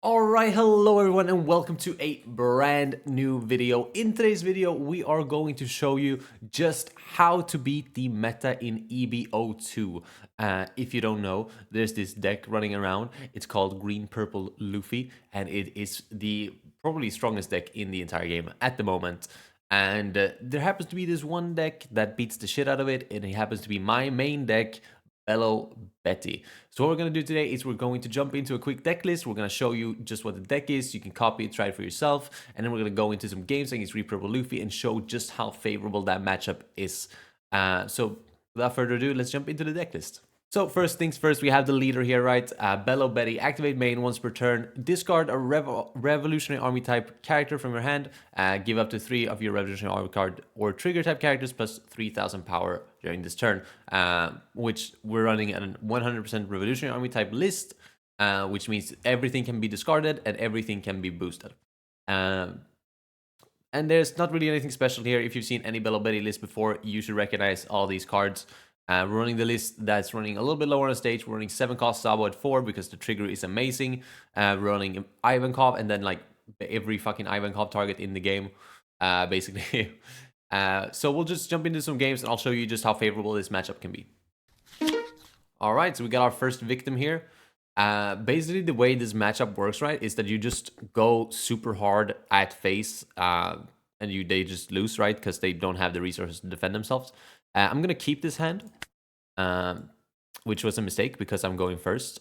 Alright, hello everyone and welcome to a brand new video. In today's video, we are going to show you just how to beat the meta in EB-02. If you don't know, there's this deck running around. It's called Green Purple Luffy, and it is the probably strongest deck in the entire game at the moment. And there happens to be this one deck that beats the shit out of it, and it happens to be my main deck, Belo Betty. So what we're going to do today is we're going to jump into a quick deck list. We're going to show you just what the deck is. You can copy it, try it for yourself. And then we're going to go into some games against Green Purple Luffy and show just how favorable that matchup is. So without further ado, let's jump into the deck list. So first things first, we have the leader here, right? Belo Betty, activate main once per turn. Discard a Revolutionary Army type character from your hand. Give up to 3 of your Revolutionary Army card or trigger type characters plus 3,000 power during this turn. Which we're running a 100% Revolutionary Army type list, which means everything can be discarded and everything can be boosted. And there's not really anything special here. If you've seen any Belo Betty list before, you should recognize all these cards. We're running the list that's running a little bit lower on the stage. We're running 7 cost Sabo at 4 because the trigger is amazing. We're running Ivankov and then like every fucking Ivankov target in the game, basically. So we'll just jump into some games and I'll show you just how favorable this matchup can be. All right, so we got our first victim here. Basically, the way this matchup works, right, is that you just go super hard at face, and they just lose, right, because they don't have the resources to defend themselves. I'm gonna keep this hand, which was a mistake because I'm going first.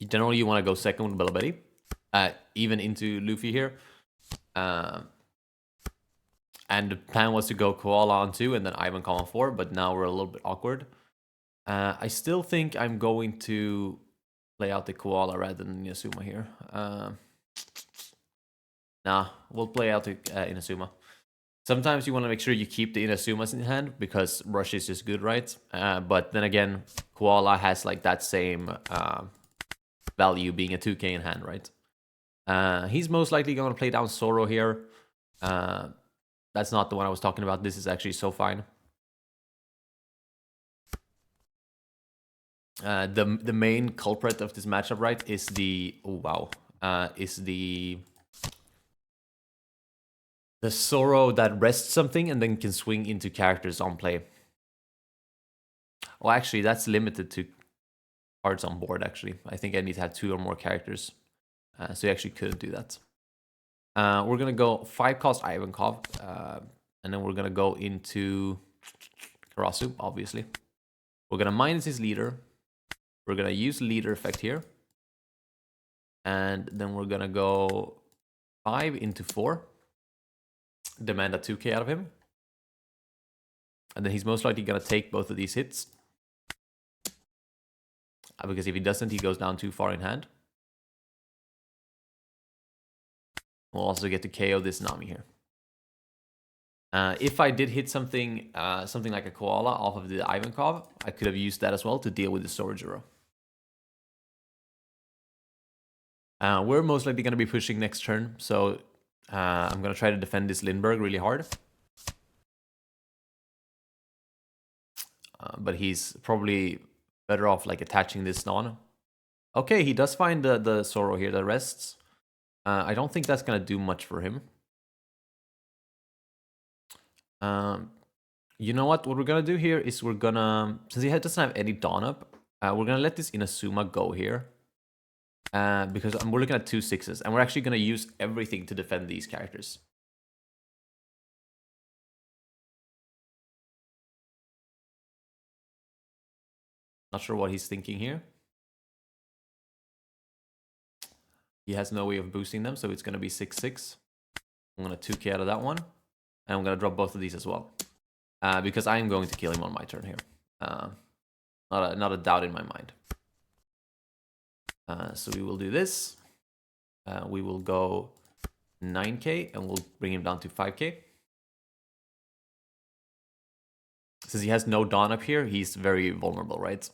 Generally, you want to go second with Belo Betty, even into Luffy here. And the plan was to go Koala on 2 and then Ivankov on 4, but now we're a little bit awkward. I still think I'm going to play out the Koala rather than Inazuma here. Nah, we'll play out the Inazuma. Sometimes you want to make sure you keep the Inazumas in hand because Rush is just good, right? But then again, Koala has like that same value being a 2k in hand, right? He's most likely going to play down Zoro here. That's not the one I was talking about. This is actually so fine. The main culprit of this matchup, right, is the the Zoro that rests something and then can swing into characters on play. Well, actually, that's limited to cards on board, actually. I think I need to have 2 or more characters. So you actually couldn't do that. We're going to go 5 cost Ivankov. And then we're going to go into Karasu, obviously. We're going to minus his leader. We're going to use leader effect here. And then we're going to go 5 into 4. Demand a 2k out of him. And then he's most likely going to take both of these hits. Because if he doesn't, he goes down too far in hand. We'll also get to KO this Nami here. If I did hit something like a Koala off of the Ivankov, I could have used that as well to deal with the Sorojuro. We're most likely going to be pushing next turn, so I'm going to try to defend this Lindbergh really hard. But he's probably better off like attaching this non. Okay, he does find the Zoro here that rests. I don't think that's going to do much for him. You know what? What we're going to do here is we're going to, since he doesn't have any Dawn up, we're going to let this Inazuma go here. Because we're looking at 2 6s, and we're actually going to use everything to defend these characters. Not sure what he's thinking here. He has no way of boosting them, so it's going to be 6-6. I'm going to 2k out of that one. And I'm going to drop both of these as well. Because I am going to kill him on my turn here. Not a doubt in my mind. So we will do this. We will go 9k, and we'll bring him down to 5k. Since he has no Dawn up here, he's very vulnerable, right?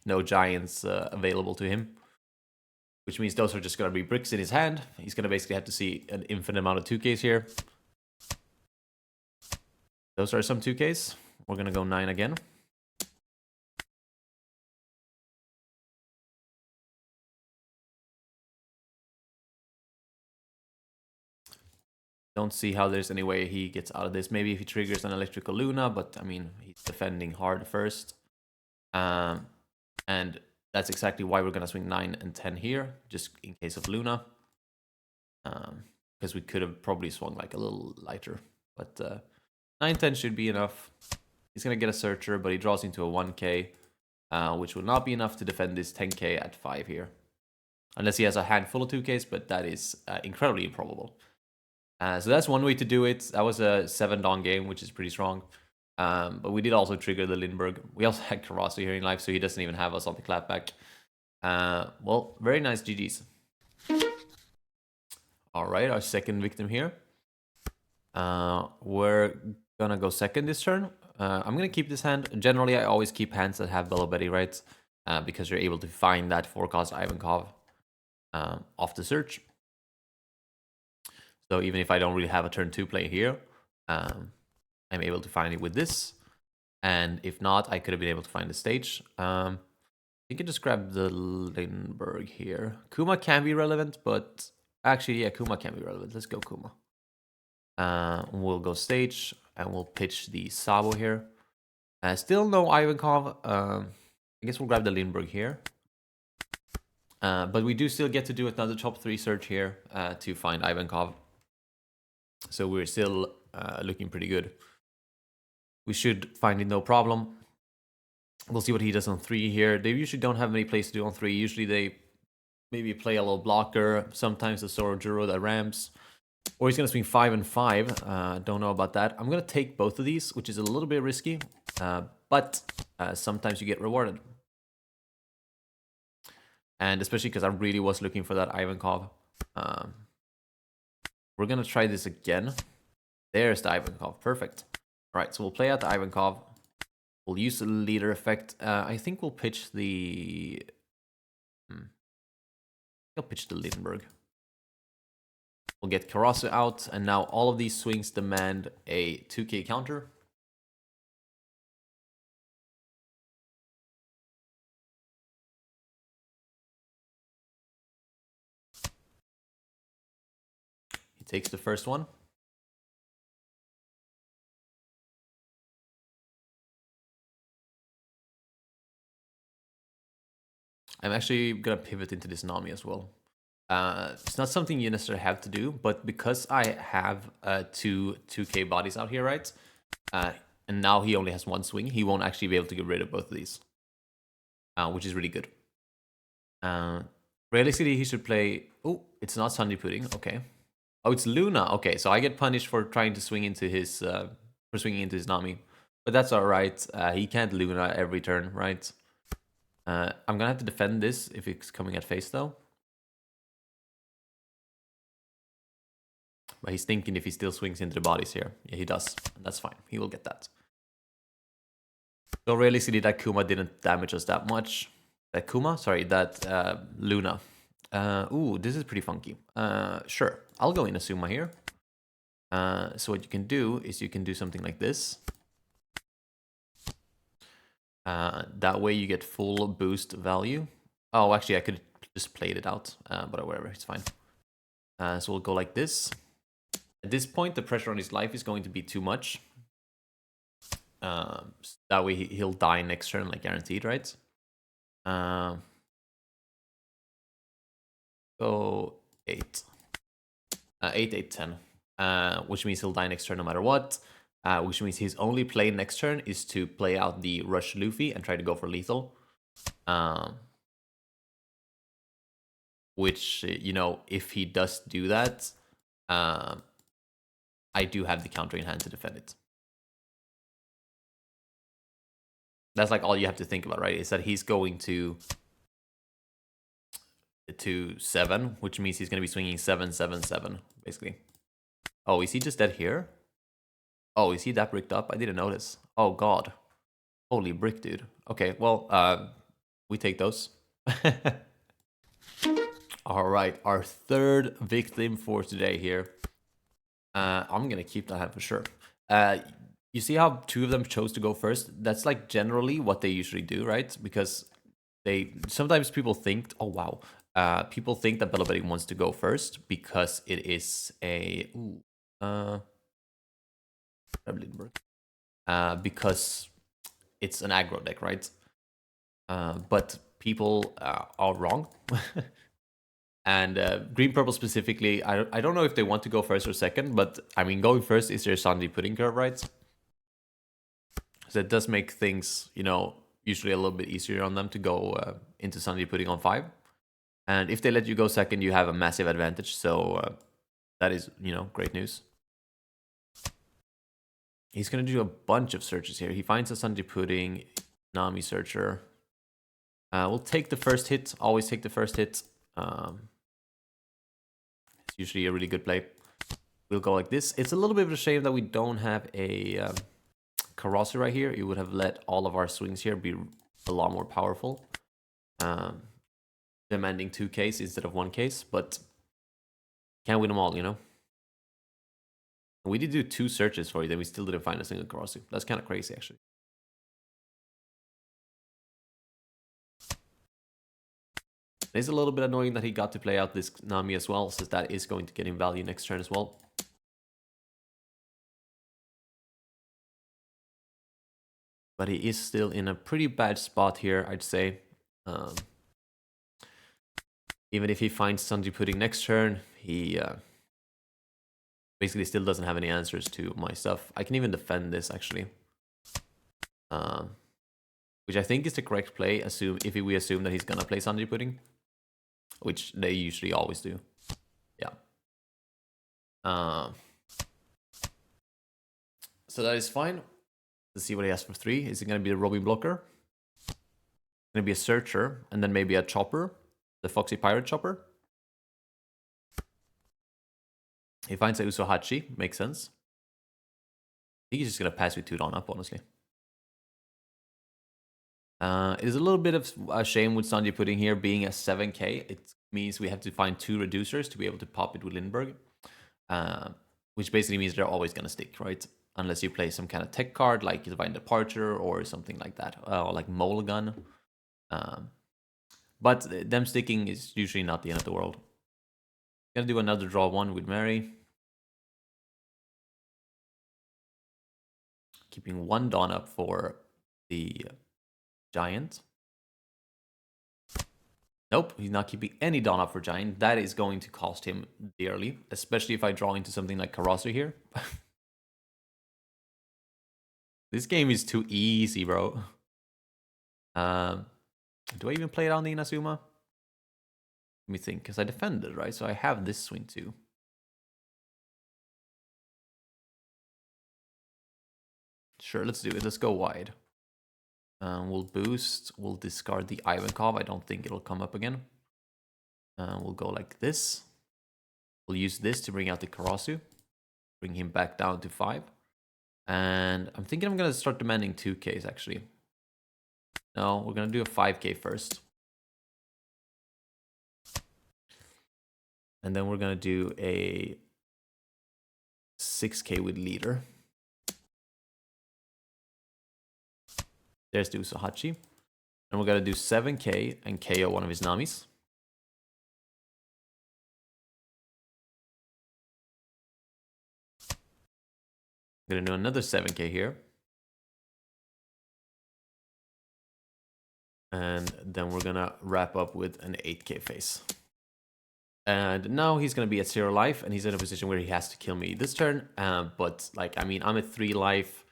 No Giants available to him. Which means those are just going to be bricks in his hand. He's going to basically have to see an infinite amount of 2Ks here. Those are some 2Ks. We're going to go 9 again. Don't see how there's any way he gets out of this. Maybe if he triggers an electrical Luna, but I mean, he's defending hard first. And that's exactly why we're going to swing 9 and 10 here, just in case of Luna. Because we could have probably swung like a little lighter. But 9, 10 should be enough. He's going to get a Searcher, but he draws into a 1k, which will not be enough to defend this 10k at 5 here. Unless he has a handful of 2ks, but that is incredibly improbable. So that's one way to do it. That was a 7-Dawn game, which is pretty strong. But we did also trigger the Lindbergh. We also had Karasu here in life, so he doesn't even have us on the clapback. Well, very nice GG's. All right, our second victim here. We're gonna go second this turn. I'm gonna keep this hand. Generally, I always keep hands that have Belo Betty, right? Because you're able to find that forecast Ivankov off the search. So even if I don't really have a turn 2 play here, I'm able to find it with this. And if not, I could have been able to find the stage. You can just grab the Lindbergh here. Kuma can be relevant, but actually, yeah, Kuma can be relevant. Let's go Kuma. We'll go stage, and we'll pitch the Sabo here. Still no Ivankov. I guess we'll grab the Lindbergh here. But we do still get to do another top 3 search here to find Ivankov. So we're still looking pretty good. We should find it no problem. We'll see what he does on 3 here. They usually don't have many plays to do on 3. Usually they maybe play a little blocker. Sometimes the Sorojuro that ramps. Or he's going to swing 5 and 5. Don't know about that. I'm going to take both of these, which is a little bit risky. But sometimes you get rewarded. And especially because I really was looking for that Ivankov. We're going to try this again. There's the Ivankov. Perfect. All right, so we'll play out the Ivankov. We'll use the leader effect. I think we'll pitch the... I'll pitch the Lindbergh. We'll get Karasu out, and now all of these swings demand a 2k counter. He takes the first one. I'm actually going to pivot into this Nami as well. It's not something you necessarily have to do, but because I have 2k bodies out here, right? And now he only has 1 swing, he won't actually be able to get rid of both of these. Which is really good. Realistically, he should play... Oh, it's not Sunday Pudding. Okay. Oh, it's Luna. Okay, so I get punished for trying to swing into his... for swinging into his Nami. But that's alright. He can't Luna every turn, right? I'm gonna have to defend this if it's coming at face, though. But he's thinking if he still swings into the bodies here. Yeah, he does. That's fine. He will get that. So realistically, that Kuma didn't damage us that much. That Kuma? Sorry, that Luna. Ooh, this is pretty funky. Sure, I'll go in Asuma here. So what you can do is you can do something like this. That way you get full boost value. Oh, actually, I could just played it out, but whatever, it's fine. So we'll go like this. At this point, the pressure on his life is going to be too much. That way he'll die next turn, like guaranteed, right? Go 8. 8, 8, 10. Which means he'll die next turn no matter what. Which means his only play next turn is to play out the Rush Luffy and try to go for lethal. Which, you know, if he does do that, I do have the counter in hand to defend it. That's like all you have to think about, right? Is that he's going to 7, which means he's going to be swinging 7, 7, 7, basically. Oh, is he just dead here? Oh, is he that bricked up? I didn't notice. Oh, God. Holy brick, dude. Okay, well, we take those. All right, our third victim for today here. I'm going to keep that hand for sure. You see how 2 of them chose to go first? That's like generally what they usually do, right? Because sometimes people think, oh, wow. People think that Belo Betty wants to go first because it is a Lindbergh. Because it's an aggro deck, right? But people are wrong. And green purple specifically, I don't know if they want to go first or second, but I mean, going first is their Sunday pudding curve, right? So it does make things, you know, usually a little bit easier on them to go into Sunday pudding on 5. And if they let you go second, you have a massive advantage. So that is, you know, great news. He's going to do a bunch of searches here. He finds a Sunday pudding, Nami searcher. We'll take the first hit. Always take the first hit. It's usually a really good play. We'll go like this. It's a little bit of a shame that we don't have a Karasi right here. It would have let all of our swings here be a lot more powerful. Demanding 2 Ks instead of 1 case, but can't win them all, you know? We did do 2 searches for you, then we still didn't find a single Karasi. That's kind of crazy, actually. It's a little bit annoying that he got to play out this Nami as well, since that is going to get him value next turn as well. But he is still in a pretty bad spot here, I'd say. Even if he finds Sunday pudding next turn, he basically still doesn't have any answers to my stuff. I can even defend this, actually. Which I think is the correct play, if we assume that he's gonna play Sunday pudding. Which they usually always do. Yeah. So that is fine. Let's see what he has for 3. Is it going to be a Robin blocker? Going to be a searcher, and then maybe a chopper. The Foxy Pirate chopper. He finds a Usohachi. Makes sense. I think he's just going to pass with 2 down up, honestly. It is a little bit of a shame with Sunday pudding here being a 7k. It means we have to find 2 reducers to be able to pop it with Lindbergh. Which basically means they're always going to stick, right? Unless you play some kind of tech card like Divine Departure or something like that. Or like Mole Gun. But them sticking is usually not the end of the world. Gonna do another draw 1 with Mary. Keeping 1 Dawn up for the Giant. Nope, he's not keeping any Dawn up for Giant. That is going to cost him dearly, especially if I draw into something like Karasi here. This game is too easy, bro. Do I even play it on the Inazuma? Let me think, because I defended, right? So I have this swing too. Sure, let's do it. Let's go wide. We'll boost. We'll discard the Ivankov. I don't think it'll come up again. We'll go like this. We'll use this to bring out the Karasu. Bring him back down to 5. And I'm thinking I'm going to start demanding 2Ks, actually. No, we're going to do a 5K first. And then we're going to do a 6K with leader. There's the Usohachi. And we're going to do 7K and KO one of his Namis. I'm going to do another 7K here. And then we're going to wrap up with an 8K face. And now he's going to be at 0 life, and he's in a position where he has to kill me this turn. But, like, I mean, I'm at 3 life.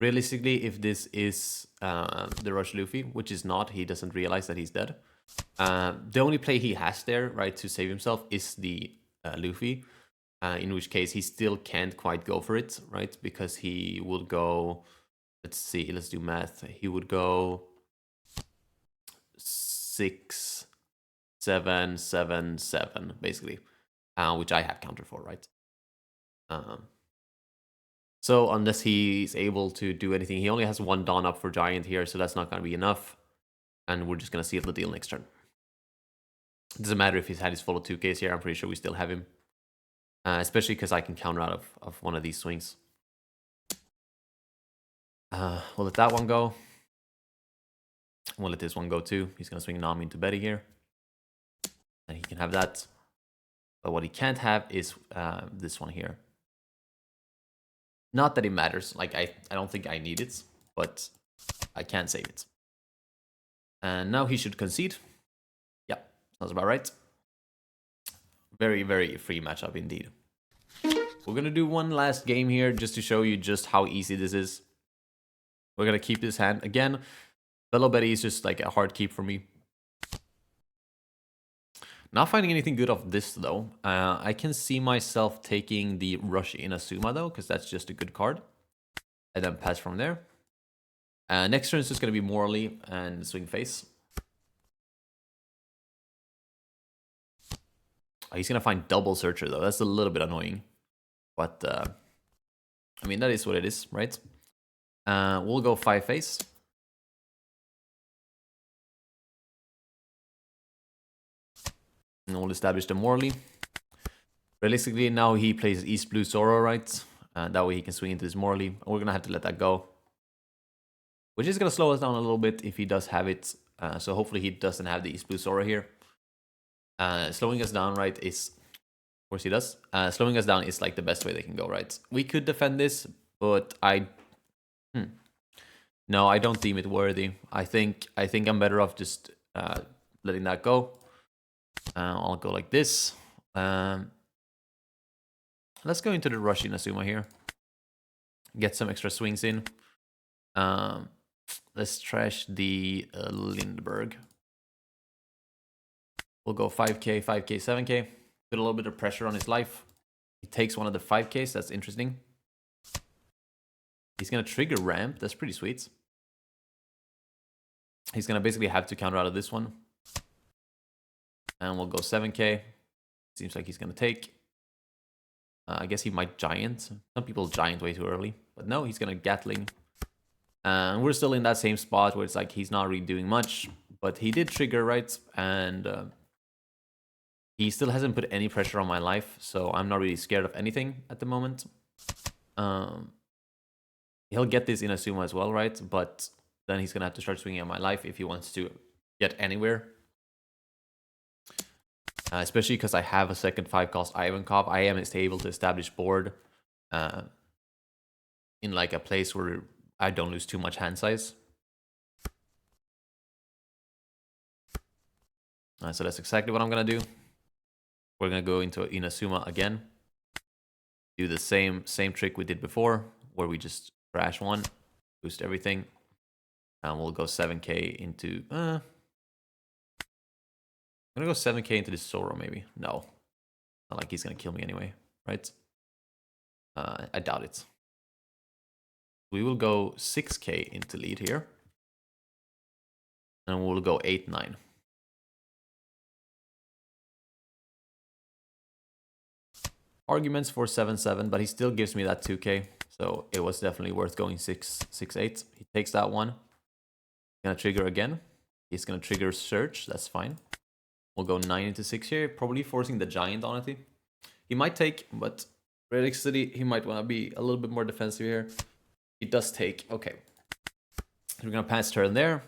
Realistically, if this is the Rush Luffy, which is not, he doesn't realize that he's dead. The only play he has there, right, to save himself is the Luffy. In which case, he still can't quite go for it, right? Because he would go... Let's see, let's do math. He would go 6, 7, 7, 7, basically. Which I have counter for, right? So unless he's able to do anything, he only has 1 Dawn up for Giant here, so that's not going to be enough. And we're just going to seal the deal next turn. It doesn't matter if he's had his full of 2Ks here, I'm pretty sure we still have him. Especially because I can counter out of one of these swings. We'll let that one go. We'll let this one go too. He's going to swing Nami into Betty here. And he can have that. But what he can't have is this one here. Not that it matters. Like, I don't think I need it, but I can save it. And now he should concede. Yeah, sounds about right. Very, very free matchup indeed. We're going to do one last game here just to show you just how easy this is. We're going to keep this hand. Again, Belo Betty is just like a hard keep for me. Not finding anything good off this, though. I can see myself taking the Rush Inazuma, though, because that's just a good card. And then pass from there. Next turn is just going to be Morally and Swing Face. He's going to find Double Searcher, though. That's a little bit annoying. But, I mean, that is what it is, right? We'll go 5 Face. And we'll establish the Morally. Realistically, now he plays East Blue Zoro, right? That way he can swing into this Morally. We're going to have to let that go. Which is going to slow us down a little bit if he does have it. So hopefully he doesn't have the East Blue Zoro here. Slowing us down, right, is... Of course he does. Slowing us down is like the best way they can go, right? We could defend this, but no, I don't deem it worthy. I think I'm better off just letting that go. I'll go like this. Let's go into the Rush Inazuma here. Get some extra swings in. Let's trash the Lindbergh. We'll go 5k, 5k, 7k. Put a little bit of pressure on his life. He takes one of the 5ks. That's interesting. He's going to trigger Ramp. That's pretty sweet. He's going to basically have to counter out of this one. And we'll go 7k. Seems like he's going to take. I guess he might Giant. Some people Giant way too early. But no, he's going to Gatling. And we're still in that same spot where it's like he's not really doing much. But he did trigger, right? And he still hasn't put any pressure on my life. So I'm not really scared of anything at the moment. He'll get this Inazuma as well, right? But then he's going to have to start swinging on my life if he wants to get anywhere. Especially because I have a second 5-cost Ivankov. I am able to establish board in like a place where I don't lose too much hand size. So that's exactly what I'm going to do. We're going to go into Inazuma again. Do the same trick we did before, where we just crash one, boost everything. And we'll go 7k into... I'm going to go 7k into this Zoro, maybe. No. Not like he's going to kill me anyway, right? I doubt it. We will go 6k into lead here. And we'll go 8-9. Arguments for 7-7, but he still gives me that 2k. So it was definitely worth going 6-8. He takes that one. He's going to trigger again. He's going to trigger Search. That's fine. We'll go 9 into 6 here. Probably forcing the Giant, honestly. He might take, but realistically, he might want to be a little bit more defensive here. He does take. Okay. We're going to pass turn there.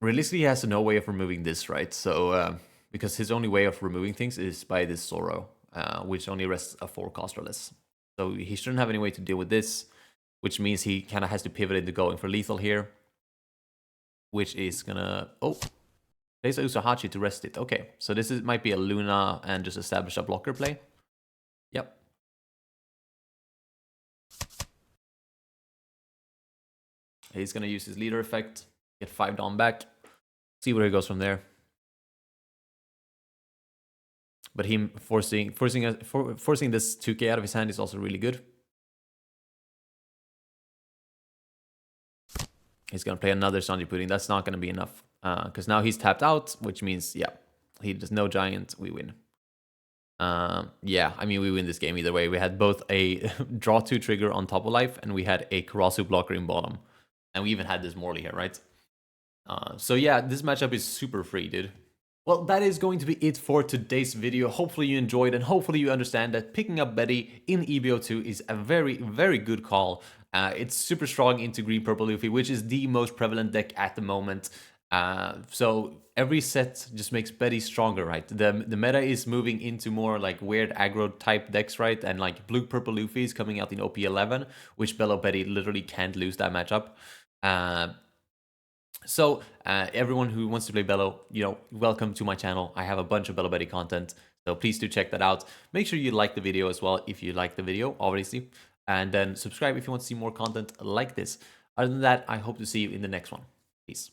Realistically, he has no way of removing this, right? So, because his only way of removing things is by this Zoro, which only rests a 4-cost or less. So he shouldn't have any way to deal with this, which means he kind of has to pivot into going for lethal here. Which is gonna... Oh! Plays a Usahachi to rest it. Okay, so this might be a Luna and just establish a blocker play. Yep. He's gonna use his leader effect. Get 5 down back. See where he goes from there. But him forcing this 2k out of his hand is also really good. He's going to play another Sanji Pudding. That's not going to be enough. Because now he's tapped out, which means, yeah, he does no Giant. We win. Yeah, I mean, we win this game either way. We had both a draw 2 trigger on top of life, and we had a Karasu blocker in bottom. And we even had this Morley here, right? So yeah, this matchup is super free, dude. Well, that is going to be it for today's video. Hopefully you enjoyed, and hopefully you understand that picking up Betty in EB-02 is a very, very good call. It's super strong into green purple Luffy, which is the most prevalent deck at the moment. So every set just makes Betty stronger, right? The meta is moving into more like weird aggro type decks, right? And like blue purple Luffy is coming out in OP11, which Belo Betty literally can't lose that matchup. So everyone who wants to play Belo, welcome to my channel. I have a bunch of Belo Betty content, so please do check that out. Make sure you like the video as well if you like the video, obviously, and then subscribe if you want to see more content like this. Other than that, I hope to see you in the next one. Peace.